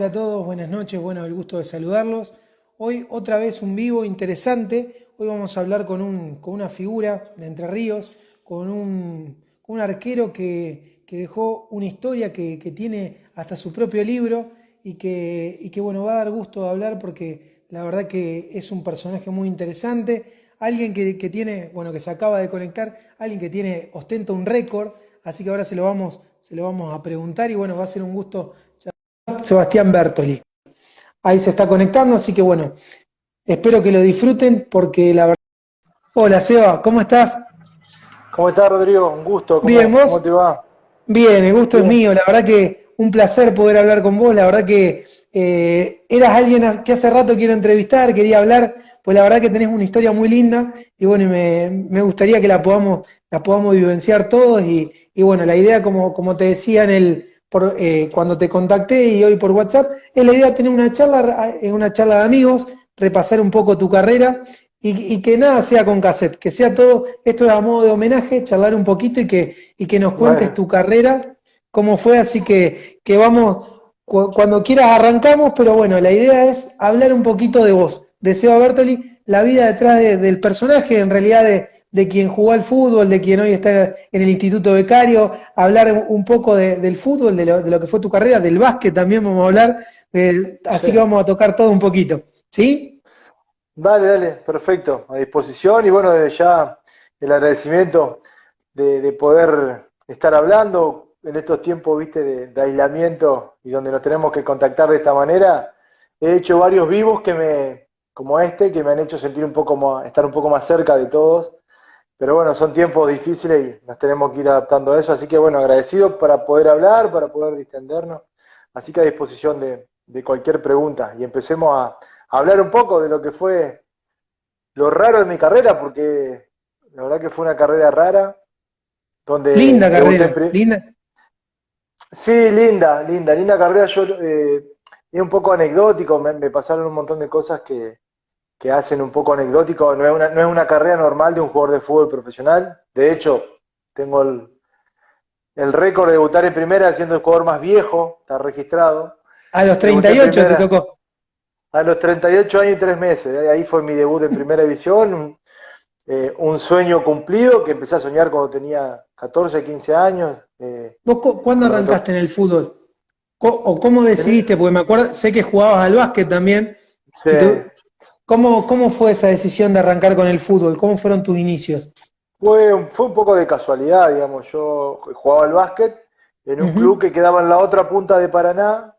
Hola a todos, buenas noches, bueno, el gusto de saludarlos. Hoy otra vez un vivo interesante. Hoy vamos a hablar con una figura de Entre Ríos, con un arquero que dejó una historia que tiene hasta su propio libro y que bueno, va a dar gusto de hablar porque la verdad que es un personaje muy interesante. Alguien que tiene, bueno, que se acaba de conectar, alguien que tiene, ostenta un récord, así que ahora se lo vamos a preguntar y bueno, va a ser un gusto. Sebastián Bertoli. Ahí se está conectando, así que bueno, espero que lo disfruten porque la verdad... Hola Seba, ¿cómo estás? ¿Cómo estás, Rodrigo? Un gusto, Bien, ¿cómo ¿vos? te va? Bien, el gusto es Bien. mío, la verdad que un placer poder hablar con vos, la verdad que eras alguien que hace rato quiero entrevistar, quería hablar, pues la verdad que tenés una historia muy linda y bueno, me gustaría que la podamos vivenciar todos y bueno, la idea como te decía cuando te contacté y hoy por WhatsApp, es la idea de tener una charla de amigos, repasar un poco tu carrera y que nada sea con cassette, que sea todo, esto es a modo de homenaje, charlar un poquito y que nos cuentes Bueno, tu carrera, cómo fue, así que vamos, cuando quieras arrancamos, pero bueno, la idea es hablar un poquito de vos, de Seba Bertoli, la vida detrás del personaje, en realidad de quien jugó al fútbol, de quien hoy está en el Instituto Becario, hablar un poco del fútbol, de lo que fue tu carrera, del básquet también vamos a hablar, sí. así que vamos a tocar todo un poquito, ¿sí? Dale, dale, perfecto, a disposición y bueno, desde ya el agradecimiento de poder estar hablando en estos tiempos, viste, de aislamiento y donde nos tenemos que contactar de esta manera. He hecho varios vivos como este, que me han hecho sentir estar un poco más cerca de todos, pero bueno, son tiempos difíciles y nos tenemos que ir adaptando a eso, así que bueno, agradecido para poder hablar, para poder distendernos, así que a disposición de cualquier pregunta y empecemos a hablar un poco de lo que fue lo raro de mi carrera, porque la verdad que fue una carrera rara, donde Linda debuté carrera, linda. Sí, linda carrera. Es un poco anecdótico, me pasaron un montón de cosas que hacen un poco anecdótico. No es una carrera normal de un jugador de fútbol profesional. De hecho, tengo el récord de debutar en primera siendo el jugador más viejo, está registrado. A los Debuté en 38 te primera tocó. a los 38 años y 3 meses. Ahí fue mi debut en primera división. Un sueño cumplido que empecé a soñar cuando tenía 14, 15 años. ¿Vos cuándo Cuando me arrancaste tocó. en el fútbol? ¿O cómo decidiste? Porque me acuerdo, sé que jugabas al básquet también. Sí, Y ¿cómo fue esa decisión de arrancar con el fútbol? ¿Cómo fueron tus inicios? fue un poco de casualidad, digamos. Yo jugaba al básquet en un club Ujú. que quedaba en la otra punta de Paraná,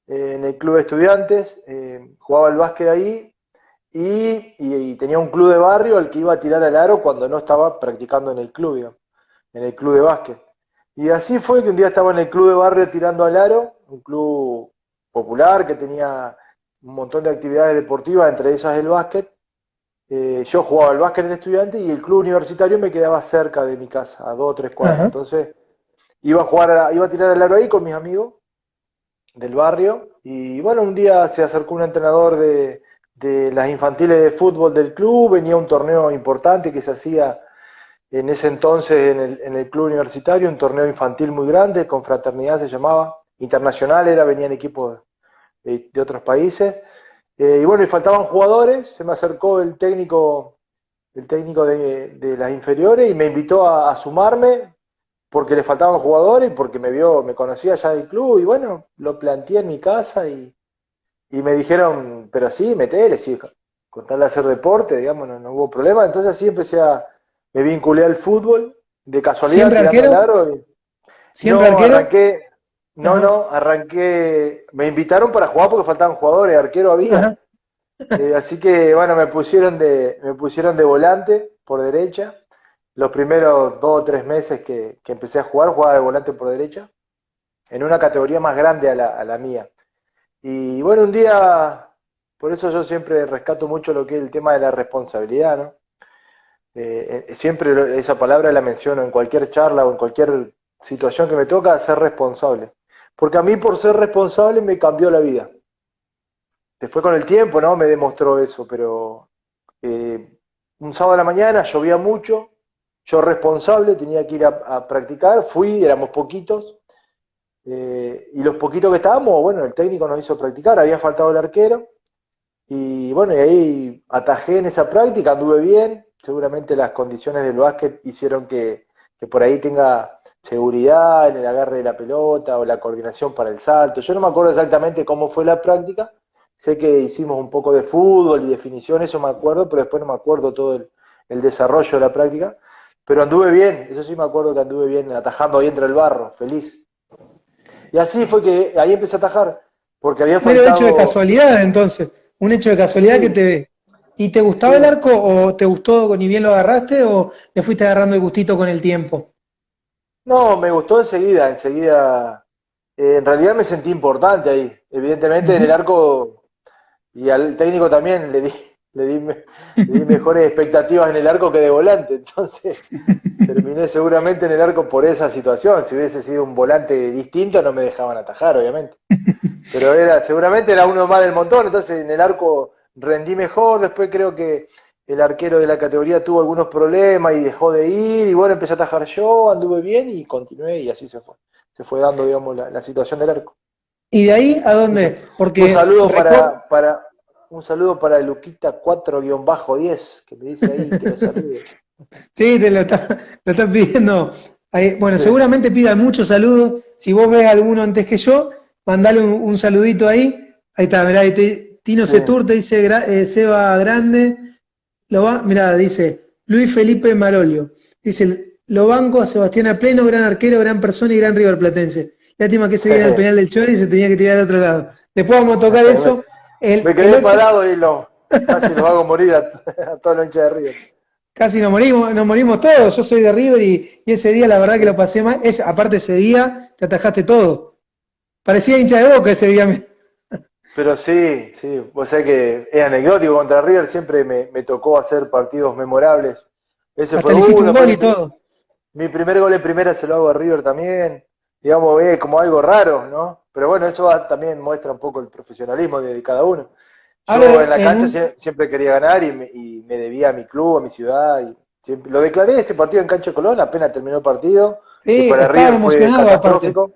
en el club de estudiantes. Jugaba al básquet ahí y tenía un club de barrio al que iba a tirar al aro cuando no estaba practicando en el club, digamos, en el club de básquet. Y así fue que un día estaba en el club de barrio tirando al aro, un club popular que tenía un montón de actividades deportivas, entre ellas el básquet. Yo jugaba al básquet en el estudiante y el club universitario me quedaba cerca de mi casa, a 2 o 3 cuadras. Ajá. Entonces iba a tirar al aro ahí con mis amigos del barrio. Y bueno, un día se acercó un entrenador de las infantiles de fútbol del club, venía un torneo importante que se hacía en ese entonces en el club universitario, un torneo infantil muy grande, con fraternidad se llamaba, internacional era, venían equipos de otros países. Y bueno, y faltaban jugadores, se me acercó el técnico de las inferiores y me invitó a sumarme porque le faltaban jugadores y porque me conocía ya del club y bueno, lo planteé en mi casa y me dijeron, pero sí, metele, sí, con tal de hacer deporte, digamos, no hubo problema. Entonces así me vinculé al fútbol, de casualidad ¿Siempre tirando al arquero? aro. ¿Siempre No, arquero? Ajá. arranqué, me invitaron para jugar porque faltaban jugadores, arquero había. Ajá. Así que bueno, me pusieron de volante por derecha. Los primeros 2 o 3 meses que empecé a jugar, jugaba de volante por derecha, en una categoría más grande a la mía. Y bueno, un día, por eso yo siempre rescato mucho lo que es el tema de la responsabilidad, ¿no? Siempre esa palabra la menciono en cualquier charla o en cualquier situación que me toca, ser responsable. Porque a mí por ser responsable me cambió la vida. Después con el tiempo, ¿no? Me demostró eso, pero un sábado a la mañana llovía mucho, yo responsable, tenía que ir a practicar, fui, éramos poquitos, Y los poquitos que estábamos, bueno, el técnico nos hizo practicar, había faltado el arquero, y bueno, y ahí atajé en esa práctica, anduve bien, seguramente las condiciones del básquet hicieron que por ahí tenga seguridad en el agarre de la pelota o la coordinación para el salto. Yo no me acuerdo exactamente cómo fue la práctica, sé que hicimos un poco de fútbol y definición, eso me acuerdo, pero después no me acuerdo todo el desarrollo de la práctica, pero anduve bien, eso sí me acuerdo que anduve bien, atajando ahí entre el barro, feliz. Y así fue que ahí empecé a atajar, porque había Mero hecho de faltado... casualidad, entonces. Un hecho de casualidad que Sí, te ve. ¿Y te gustaba el sí. arco o te gustó ni bien lo agarraste o le fuiste agarrando el gustito con el tiempo? No, me gustó enseguida, enseguida. En realidad me sentí importante ahí. Evidentemente en el Ujú. arco, y al técnico también le di mejores expectativas en el arco que de volante. Entonces terminé seguramente en el arco por esa situación. Si hubiese sido un volante distinto no me dejaban atajar, obviamente. Pero seguramente era uno más del montón, entonces en el arco rendí mejor, después creo que el arquero de la categoría tuvo algunos problemas y dejó de ir, y bueno, empecé a atajar yo, anduve bien y continué y así se fue. Se fue dando, digamos, la situación del arco. ¿Y de ahí a Un, sa- dónde? un Porque saludo recuerdo. un saludo para Luquita 4-10, que me dice ahí que lo salude. Sí, lo está pidiendo. Ahí, bueno, Sí, seguramente pidan muchos saludos. Si vos ves alguno antes que yo, mandale un saludito ahí. Ahí está, mirá, Tino sí. Setur te dice Seba Grande. Mirá, dice Luis Felipe Marolio. Dice, lo banco a Sebastián a pleno, gran arquero, gran persona y gran River Platense. Lástima que ese día en el penal del Chori y se tenía que tirar al otro lado. Después vamos a tocar eso. Me El quedé otro, parado y casi los hago morir a todos los hinchas de River. casi nos morimos todos. Yo soy de River y ese día la verdad que lo Sí. pasé mal. Aparte ese día te atajaste todo. Parecía hincha de Boca ese día. Pero sí, sí, vos sabés que es anecdótico contra River, siempre me tocó hacer partidos memorables. Ese fue Hasta le hiciste un uno, gol y todo. mi primer gol en primera se lo hago a River también. Digamos, como algo raro, ¿no? Pero bueno, eso también muestra un poco el profesionalismo de cada uno. Yo en Ahora, la cancha siempre quería ganar y me debía a mi club, a mi ciudad. Y lo declaré ese partido en Cancha de Colón, apenas terminó el partido, que sí, para estabas River fue emocionado aparte. catastrófico.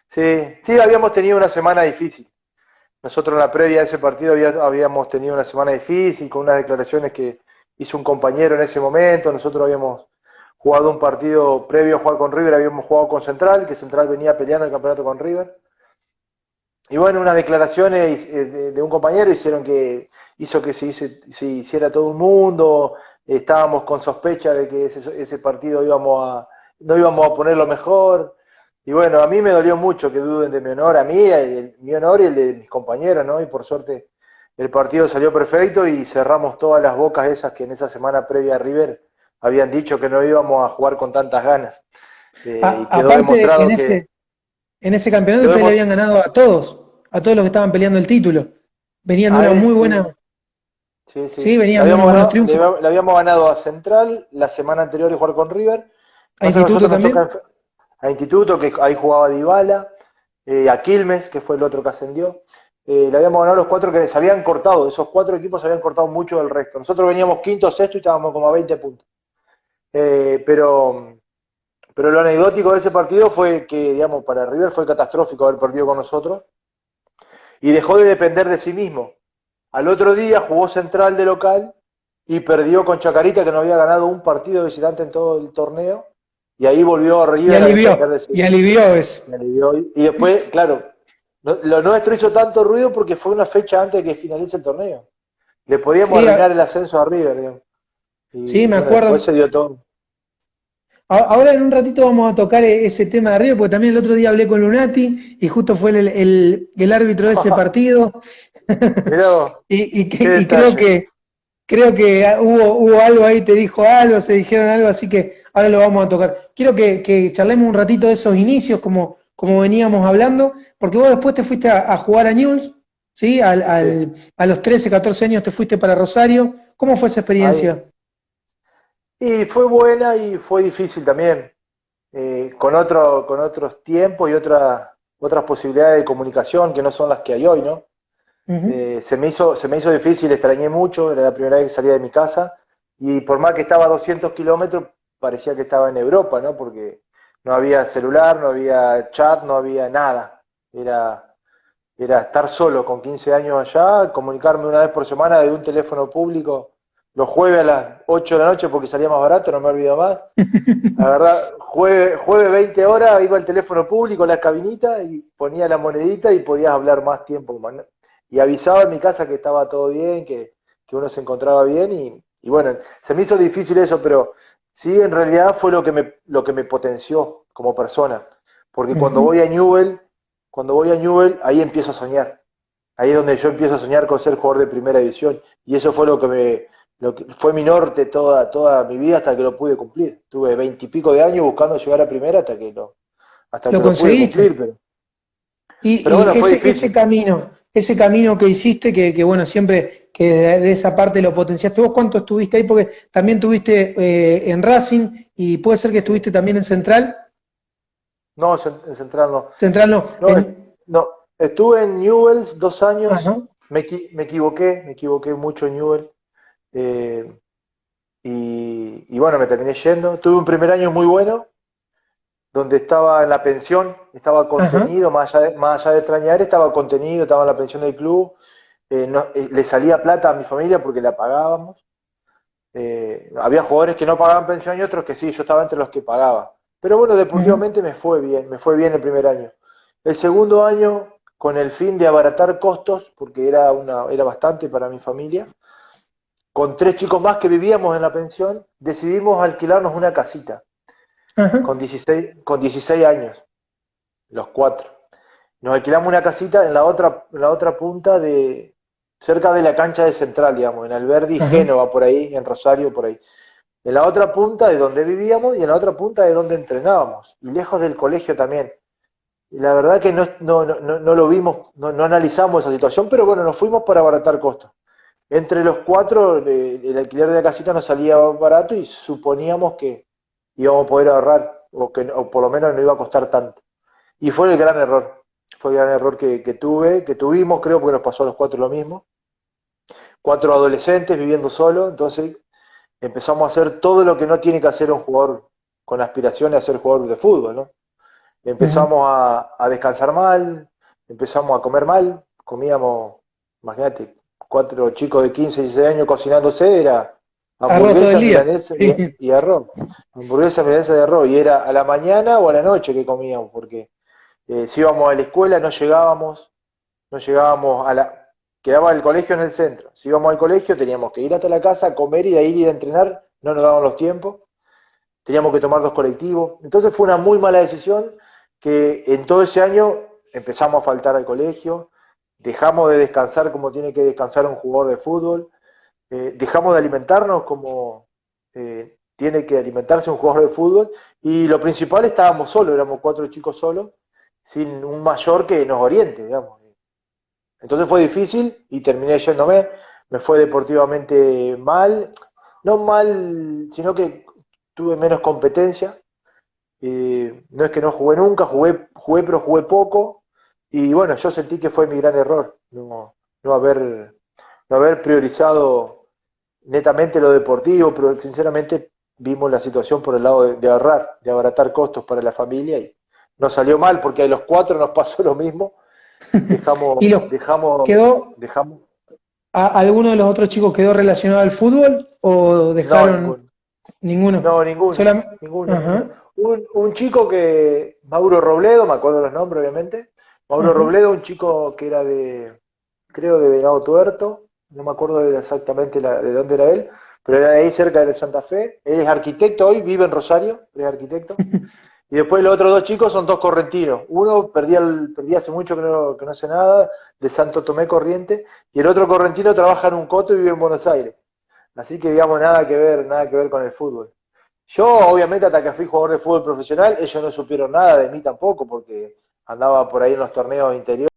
Sí, sí, habíamos tenido una semana difícil. Nosotros en la previa de ese partido habíamos tenido una semana difícil con unas declaraciones que hizo un compañero en ese momento. Nosotros habíamos jugado un partido previo a jugar con River, habíamos jugado con Central, que Central venía peleando el campeonato con River. Y bueno, unas declaraciones de un compañero hizo que se hiciera todo un mundo. Estábamos con sospecha de que ese partido no íbamos a poner lo mejor. Y bueno, a mí me dolió mucho que duden de mi honor, a mí, mi honor y el de mis compañeros, ¿no? Y por suerte el partido salió perfecto y cerramos todas las bocas esas que en esa semana previa a River habían dicho que no íbamos a jugar con tantas ganas. Y quedó Aparte, demostrado que... en ese campeonato Quedó ustedes le demo- habían ganado a todos los que estaban peleando el título. Venían de una Ahí muy sí, buena, sí, sí, sí. Le venían de habíamos unos buenos ganado, triunfos. le habíamos ganado a Central la semana anterior de jugar con River. A Pasa que a Instituto nosotros nos también. toca a Instituto, que ahí jugaba Dybala, a Quilmes, que fue el otro que ascendió. Le habíamos ganado los cuatro que se habían cortado, esos cuatro equipos se habían cortado mucho del resto. Nosotros veníamos quinto, sexto y estábamos como a 20 puntos. Eh, pero, pero lo anecdótico de ese partido fue que, digamos, para River fue catastrófico haber perdido con nosotros y dejó de depender de sí mismo. Al otro día jugó Central de local y perdió con Chacarita, que no había ganado un partido de visitante en todo el torneo. Y ahí volvió a River a depender de sí Y mismo. alivió eso. Y después, claro, lo nuestro hizo tanto ruido porque fue una fecha antes de que finalice el torneo. Le podíamos Sí, arruinar el ascenso a River, digamos. sí, Y me bueno, después acuerdo. se dio todo. Ahora en un ratito vamos a tocar ese tema de arriba, porque también el otro día hablé con Lunati y justo fue el árbitro de ese partido. Mirá vos, qué Y creo detalle. creo que hubo algo ahí, te dijo algo, se dijeron algo, así que ahora lo vamos a tocar. Quiero que charlemos un ratito de esos inicios, como veníamos hablando, porque vos después te fuiste a jugar a Newell's, ¿sí? Sí, A los 13, 14 años te fuiste para Rosario. ¿Cómo fue esa ahí. experiencia? Y fue buena y fue difícil también. Con otros tiempos y otras posibilidades de comunicación que no son las que hay hoy, ¿no? Ujú. Se me hizo difícil, extrañé mucho, era la primera vez que salía de mi casa y por más que estaba a 200 kilómetros parecía que estaba en Europa, ¿no? Porque No había celular, no había chat, no había nada. Era estar solo con 15 años allá, comunicarme una vez por semana desde un teléfono público, los jueves a las 8 de la noche porque salía más barato, no me olvido más. La verdad, jueves 20 horas iba al teléfono público, la cabinita, y ponía la monedita y podías hablar más tiempo. Y avisaba en mi casa que estaba todo bien, que uno se encontraba bien, y bueno, se me hizo difícil eso, pero sí, en realidad fue lo que me potenció como persona. Porque Ujú. cuando voy a Newell, ahí empiezo a soñar. Ahí es donde yo empiezo a soñar con ser jugador de primera división. Y eso fue lo que fue mi norte toda mi vida hasta que lo pude cumplir. Tuve 20 y pico de años buscando llegar a primera hasta Lo que lo pude conseguiste. cumplir, pero Y bueno, fue difícil. ese camino que hiciste, bueno, siempre que de esa parte lo potenciaste. ¿Vos cuánto estuviste ahí? Porque también tuviste en Racing y puede ser que Sí. estuviste también en Central. No, en Central no. Central no. No, no. Estuve en Newell's 2 años, Ajá, me equivoqué mucho en Newell. eh, y bueno, me terminé yendo. Tuve un primer año muy bueno, donde estaba en la pensión, estaba ajá, contenido, más allá de extrañar, estaba contenido, estaba en la pensión del club, le salía plata a mi familia porque la pagábamos. Había jugadores que no pagaban pensión y otros que sí, yo estaba entre los que pagaba. Pero bueno, ujú, deportivamente me fue bien el primer año. El segundo año, con el fin de abaratar costos, porque era bastante para mi familia, con 3 chicos más que vivíamos en la pensión, decidimos alquilarnos una casita ajá, con 16 años, los cuatro. Nos alquilamos una casita en la otra punta cerca de la cancha de Central, digamos, en Alberdi, ajá. Génova, por ahí, en Rosario, por ahí. En la otra punta de donde vivíamos y en la otra punta de donde entrenábamos. Y lejos del colegio también. Y la verdad que no lo vimos, no analizamos esa situación, pero bueno, nos fuimos para abaratar costos. Entre los cuatro, el alquiler de la casita nos salía barato y suponíamos que íbamos a poder ahorrar, o por lo menos no iba a costar tanto. Y fue el gran error. Fue el gran error que tuvimos, creo, porque nos pasó a los cuatro lo mismo. Cuatro adolescentes viviendo solos, entonces empezamos a hacer todo lo que no tiene que hacer un jugador con aspiraciones a ser jugador de fútbol, ¿no? Ujú. Empezamos a descansar mal, empezamos a comer mal, comíamos, imagínate, cuatro chicos de 15 y 16 años cocinándose, era Arroz todo el hamburguesa, día. milanesa y arroz. Hamburguesa, milanesa y arroz. Y era a la mañana o a la noche que comíamos, porque si íbamos a la escuela no llegábamos quedaba el colegio en el centro. Si íbamos al colegio teníamos que ir hasta la casa, comer y de ahí ir a entrenar, no nos daban los tiempos, teníamos que tomar 2 colectivos. Entonces fue una muy mala decisión que en todo ese año empezamos a faltar al colegio, dejamos de descansar como tiene que descansar un jugador de fútbol, dejamos de alimentarnos como tiene que alimentarse un jugador de fútbol, y lo principal, estábamos solos, éramos 4 chicos solos, sin un mayor que nos oriente, digamos. Entonces fue difícil y terminé yéndome, me fue deportivamente mal, no mal, sino que tuve menos competencia. No es que no jugué nunca, jugué pero jugué poco, y bueno, yo sentí que fue mi gran error, no haber priorizado netamente lo deportivo, pero sinceramente vimos la situación por el lado de ahorrar, de abaratar costos para la familia, y nos salió mal porque a los cuatro nos pasó lo mismo. Dejamos, ¿Y dejamos, quedó, dejamos, alguno de los otros chicos quedó relacionado al fútbol o no, dejaron ninguno, ninguno? no, ninguno, Solamente, ninguno, ninguno. ajá, Un chico Mauro Robledo, me acuerdo los nombres obviamente, Mauro ajá. Robledo, un chico que era creo de Venado Tuerto, no me acuerdo exactamente de dónde era él, pero era de ahí cerca de Santa Fe. Él es arquitecto hoy, vive en Rosario, él es arquitecto. Y después los otros 2 chicos son 2 correntinos. Uno perdí hace mucho que no sé nada, de Santo Tomé Corriente, y el otro correntino trabaja en un coto y vive en Buenos Aires. Así que digamos, nada que ver con el fútbol. Yo, obviamente, hasta que fui jugador de fútbol profesional, ellos no supieron nada de mí tampoco, porque andaba por ahí en los torneos interiores.